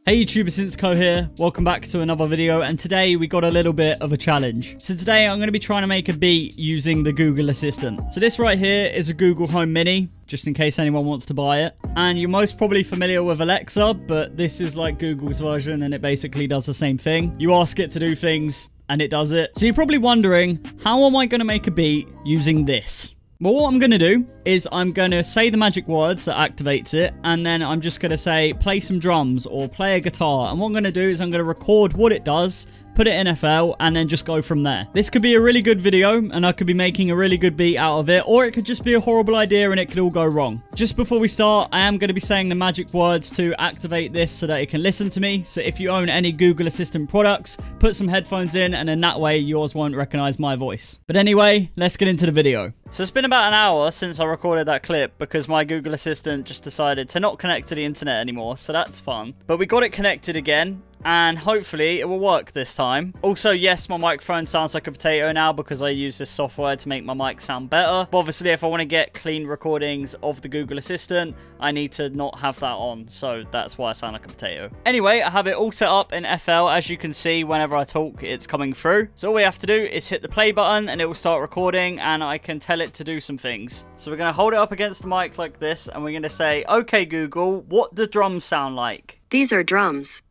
Hey YouTube, it's Insko here. Welcome back to another video, and today we got a little bit of a challenge. So today I'm going to be trying to make a beat using the Google Assistant. So this right here is a Google Home Mini, just in case anyone wants to buy it. And you're most probably familiar with Alexa, but this is like Google's version and it basically does the same thing. You ask it to do things and it does it. So you're probably wondering, how am I going to make a beat using this? Well, what I'm going to do is I'm going to say the magic words that activates it, and then I'm just going to say play some drums or play a guitar. And what I'm going to do is I'm going to record what it does, put it in FL, and then just go from there. This could be a really good video, and I could be making a really good beat out of it, or it could just be a horrible idea and it could all go wrong. Just before we start, I am going to be saying the magic words to activate this so that it can listen to me. So if you own any Google Assistant products, put some headphones in, and then that way yours won't recognize my voice. But anyway, let's get into the video. So it's been about an hour since I recorded that clip because my Google Assistant just decided to not connect to the internet anymore, so that's fun. But we got it connected again, and hopefully it will work this time. Also, yes, my microphone sounds like a potato now because I use this software to make my mic sound better. But obviously, if I want to get clean recordings of the Google Assistant, I need to not have that on. So that's why I sound like a potato. Anyway, I have it all set up in FL. As you can see, whenever I talk, it's coming through. So all we have to do is hit the play button and it will start recording, and I can tell it to do some things. So we're going to hold it up against the mic like this, and we're going to say, okay, Google, what do drums sound like? These are drums.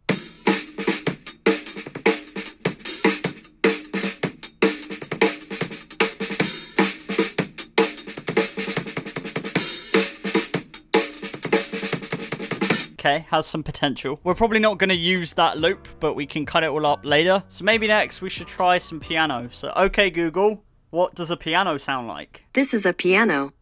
Okay, has some potential. We're probably not going to use that loop, but we can cut it all up later. So maybe next we should try some piano. So, okay, Google, what does a piano sound like? This is a piano.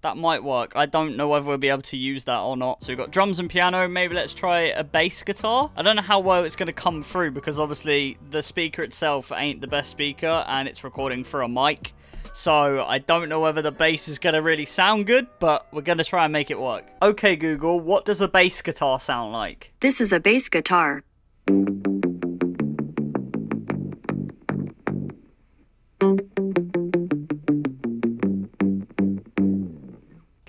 That might work. I don't know whether we'll be able to use that or not. So we've got drums and piano. Maybe let's try a bass guitar. I don't know how well it's going to come through because obviously the speaker itself ain't the best speaker and it's recording through a mic. So I don't know whether the bass is going to really sound good, but we're going to try and make it work. Okay, Google, what does a bass guitar sound like? This is a bass guitar.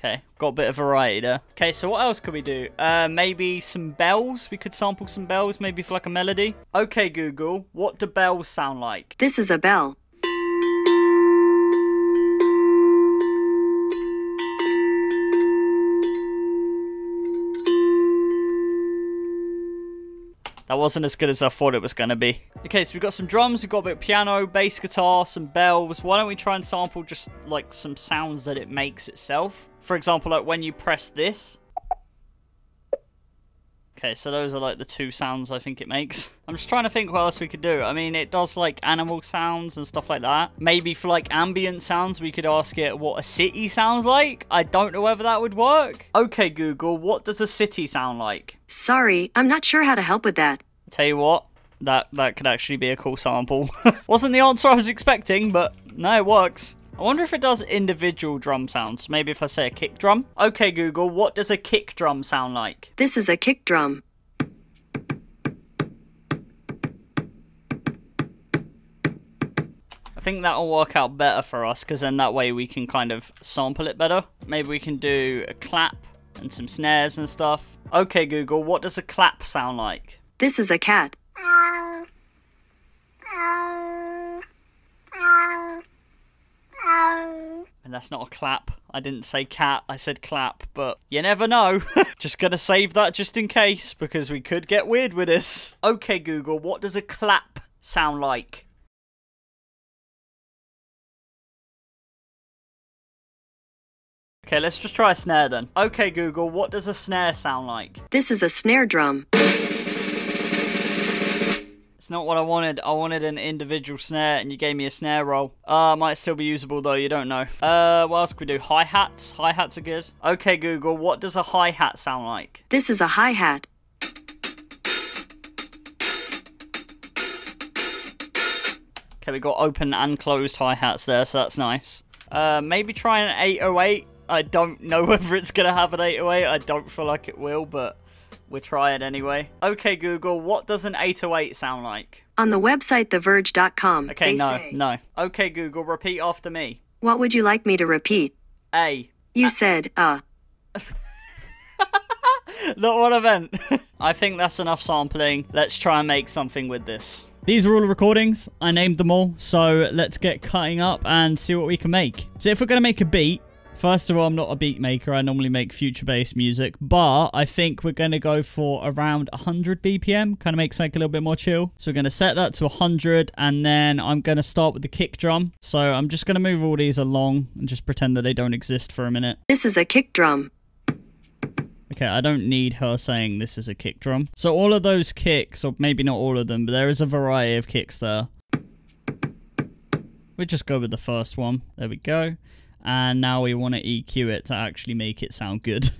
Okay, got a bit of variety there. Okay, so what else could we do? Maybe some bells? We could sample some bells, maybe for like a melody. Okay, Google, what do bells sound like? This is a bell. That wasn't as good as I thought it was going to be. Okay, so we've got some drums, we've got a bit of piano, bass guitar, some bells. Why don't we try and sample just like some sounds that it makes itself? For example, like when you press this. Okay, so those are like the two sounds I think it makes. I'm just trying to think what else we could do. I mean, it does like animal sounds and stuff like that. Maybe for like ambient sounds, we could ask it what a city sounds like. I don't know whether that would work. Okay, Google, what does a city sound like? Sorry, I'm not sure how to help with that. I'll tell you what, that could actually be a cool sample. Wasn't the answer I was expecting, but no, it works. I wonder if it does individual drum sounds. Maybe if I say a kick drum. Okay, Google, what does a kick drum sound like? This is a kick drum. I think that'll work out better for us, because then that way we can kind of sample it better. Maybe we can do a clap and some snares and stuff. Okay, Google, what does a clap sound like? This is a cat. And that's not a clap. I didn't say cat, I said clap, but you never know. Just gonna save that just in case, because we could get weird with this. Okay, Google, what does a clap sound like? Okay, let's just try a snare then. Okay, Google, what does a snare sound like? This is a snare drum. It's not what I wanted. I wanted an individual snare, and you gave me a snare roll. Might still be usable, though. You don't know. What else could we do? Hi-hats. Hi-hats are good. Okay, Google, what does a hi-hat sound like? This is a hi-hat. Okay, we got open and closed hi-hats there, so that's nice. Maybe try an 808. I don't know whether it's going to have an 808. I don't feel like it will, but we'll try it anyway. Okay, Google, what does an 808 sound like? On the website theverge.com, Okay, they no, say, no. Okay, Google, repeat after me. What would you like me to repeat? A. You said, Not what I meant. I think that's enough sampling. Let's try and make something with this. These are all the recordings. I named them all. So let's get cutting up and see what we can make. So if we're going to make a beat, first of all, I'm not a beat maker. I normally make future-based music. But I think we're going to go for around 100 BPM. Kind of makes like a little bit more chill. So we're going to set that to 100. And then I'm going to start with the kick drum. So I'm just going to move all these along and just pretend that they don't exist for a minute. This is a kick drum. Okay, I don't need her saying this is a kick drum. So all of those kicks, or maybe not all of them, but there is a variety of kicks there. We'll just go with the first one. There we go. And now we want to EQ it to actually make it sound good.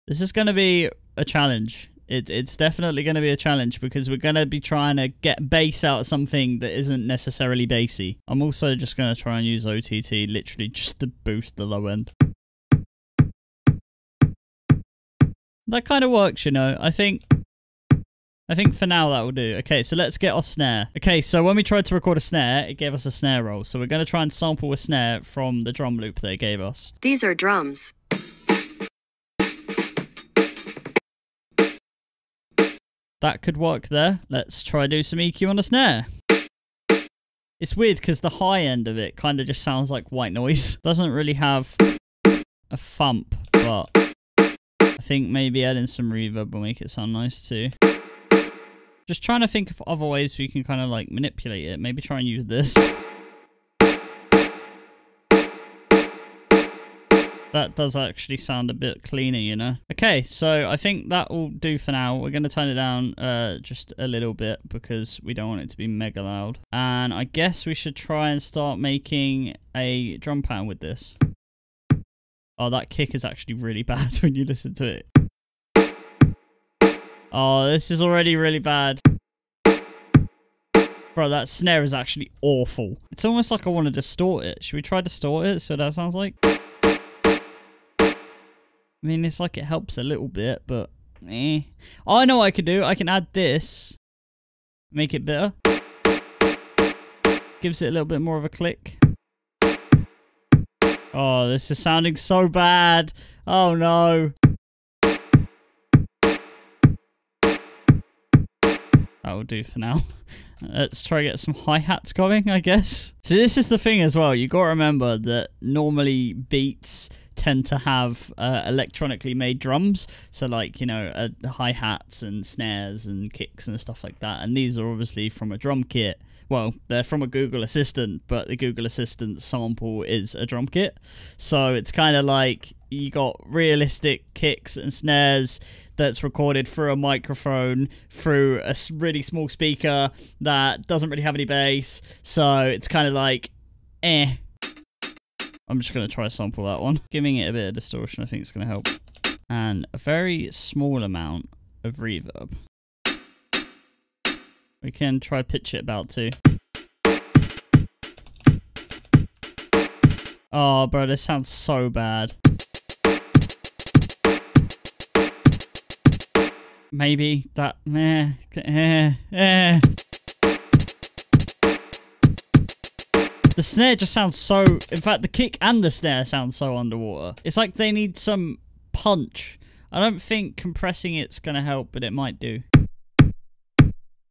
This is going to be a challenge. It's definitely going to be a challenge because we're going to be trying to get bass out of something that isn't necessarily bassy. I'm also just going to try and use OTT literally just to boost the low end. That kind of works, you know. I think for now that will do. Okay, so let's get our snare. Okay, so when we tried to record a snare, it gave us a snare roll. So we're going to try and sample a snare from the drum loop that it gave us. These are drums. That could work there. Let's try do some EQ on the snare. It's weird because the high end of it kind of just sounds like white noise. Doesn't really have a thump, but I think maybe adding some reverb will make it sound nice too. Just trying to think of other ways we can kind of like manipulate it. Maybe try and use this. That does actually sound a bit cleaner, you know. Okay, so I think that will do for now. We're going to turn it down just a little bit because we don't want it to be mega loud. And I guess we should try and start making a drum pattern with this. Oh, that kick is actually really bad when you listen to it. Oh, this is already really bad. Bro, that snare is actually awful. It's almost like I want to distort it. Should we try distort it? So that sounds like... I mean, it's like it helps a little bit, but eh. Oh, I know what I could do. I can add this. Make it better. Gives it a little bit more of a click. Oh, this is sounding so bad. Oh, no. That will do for now. Let's try to get some hi-hats going, I guess. So this is the thing as well. You got to remember that normally beats tend to have electronically made drums. So like, you know, hi-hats and snares and kicks and stuff like that. And these are obviously from a drum kit. Well, they're from a Google Assistant, but the Google Assistant sample is a drum kit. So it's kind of like you got realistic kicks and snares that's recorded through a microphone, through a really small speaker that doesn't really have any bass. So it's kind of like, eh. I'm just going to try to sample that one. Giving it a bit of distortion, I think it's going to help. And a very small amount of reverb. We can try pitch it about too. Oh, bro, this sounds so bad. Maybe that... The snare just sounds so... In fact, the kick and the snare sound so underwater. It's like they need some punch. I don't think compressing it's going to help, but it might do.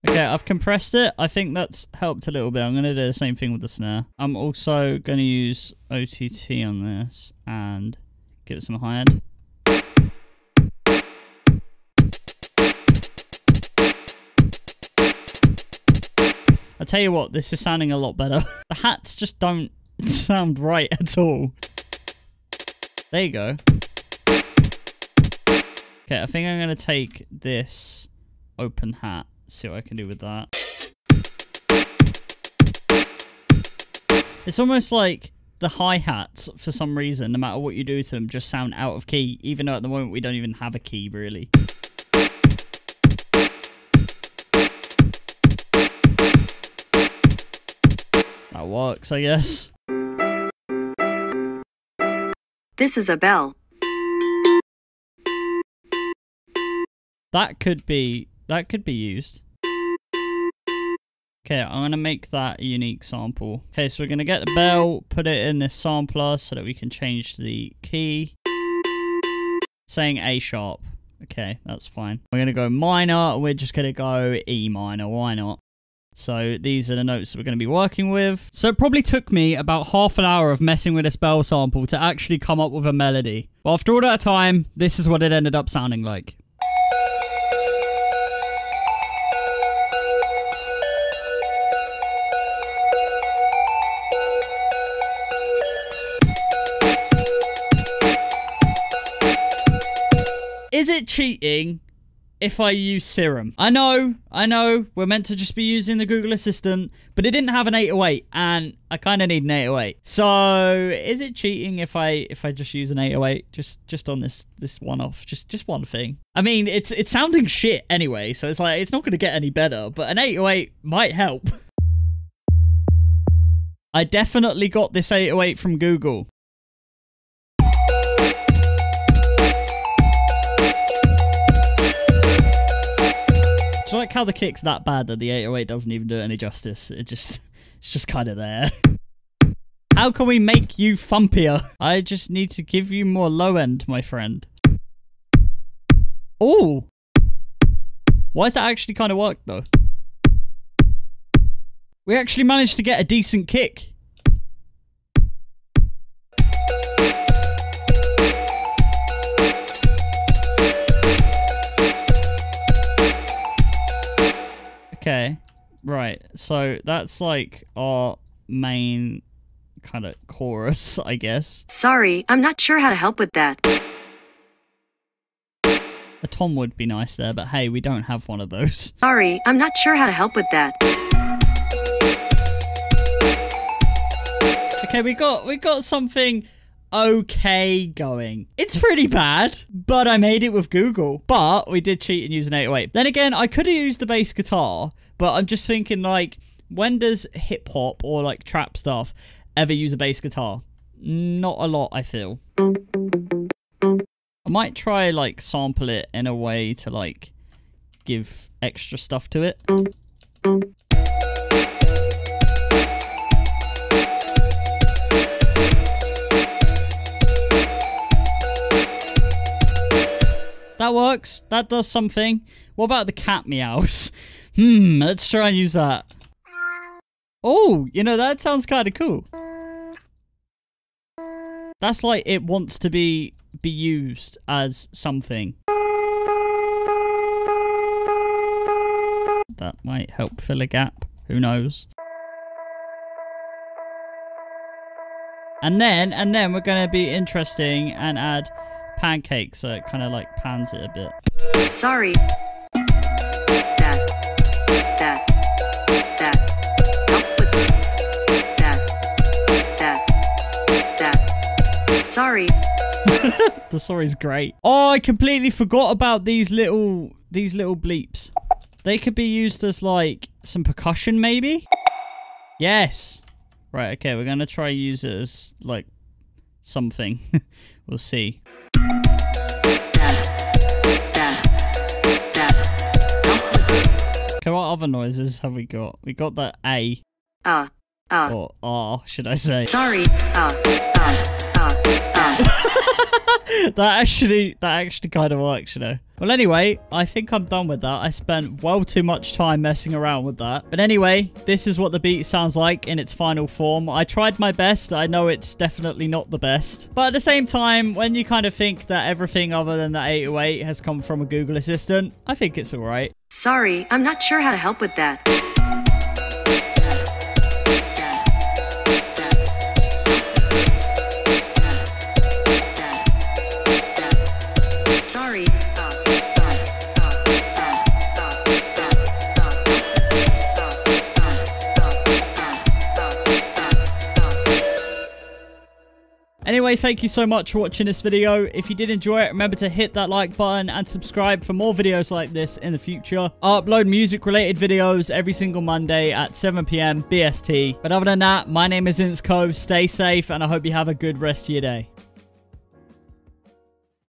Okay, I've compressed it. I think that's helped a little bit. I'm going to do the same thing with the snare. I'm also going to use OTT on this and give it some high end. I tell you what, this is sounding a lot better. The hats just don't sound right at all. There you go. Okay, I think I'm going to take this open hat. See what I can do with that. It's almost like the hi-hats, for some reason, no matter what you do to them, just sound out of key, even though at the moment we don't even have a key, really. That works, I guess. This is a bell. That could be used. Okay, I'm gonna make that a unique sample. Okay, so we're gonna get the bell, put it in this sampler so that we can change the key. Saying A sharp. Okay, that's fine. We're gonna go minor, and we're just gonna go E minor. Why not? So these are the notes that we're going to be working with. So it probably took me about half an hour of messing with this bell sample to actually come up with a melody. But after all that time, this is what it ended up sounding like. Is it cheating if I use Serum? I know, we're meant to just be using the Google Assistant, but it didn't have an 808, and I kind of need an 808. So, is it cheating if I just use an 808 just on this one-off, just one thing? I mean, it's sounding shit anyway, so it's like it's not going to get any better, but an 808 might help. I definitely got this 808 from Google. I like how the kick's that bad that the 808 doesn't even do it any justice. It's just kind of there. How can we make you thumpier? I just need to give you more low end, my friend. Oh! Why does that actually kind of work, though? We actually managed to get a decent kick. Okay, right, so that's like our main kind of chorus, I guess. Sorry, I'm not sure how to help with that. A tom would be nice there, but hey, we don't have one of those. Sorry, I'm not sure how to help with that. Okay, we got something okay going. It's pretty bad, but I made it with Google. But we did cheat and use an 808. Then again, I could have used the bass guitar, but I'm just thinking, like, when does hip hop or like trap stuff ever use a bass guitar? Not a lot, I feel. I might try like sample it in a way to like give extra stuff to it. That works. That does something. What about the cat meows? Let's try and use that. Oh, you know, that sounds kind of cool. That's like it wants to be used as something. That might help fill a gap. Who knows? And then we're going to be interesting and add pancakes, so it kind of like pans it a bit. Sorry. Sorry. The sorry's great. Oh, I completely forgot about these little bleeps. They could be used as like some percussion, maybe? Yes. Right, okay, we're gonna try use it as like something. We'll see. Okay, what other noises have we got? We got the A. Or R, should I say? Sorry. That actually kind of works, you know. Well, anyway, I think I'm done with that. I spent well too much time messing around with that. But anyway, this is what the beat sounds like in its final form. I tried my best. I know it's definitely not the best. But at the same time, when you kind of think that everything other than the 808 has come from a Google Assistant, I think it's alright. Sorry, I'm not sure how to help with that. Sorry. Anyway, thank you so much for watching this video. If you did enjoy it, remember to hit that like button and subscribe for more videos like this in the future. I upload music-related videos every single Monday at 7 PM BST. But other than that, my name is Insko. Stay safe, and I hope you have a good rest of your day.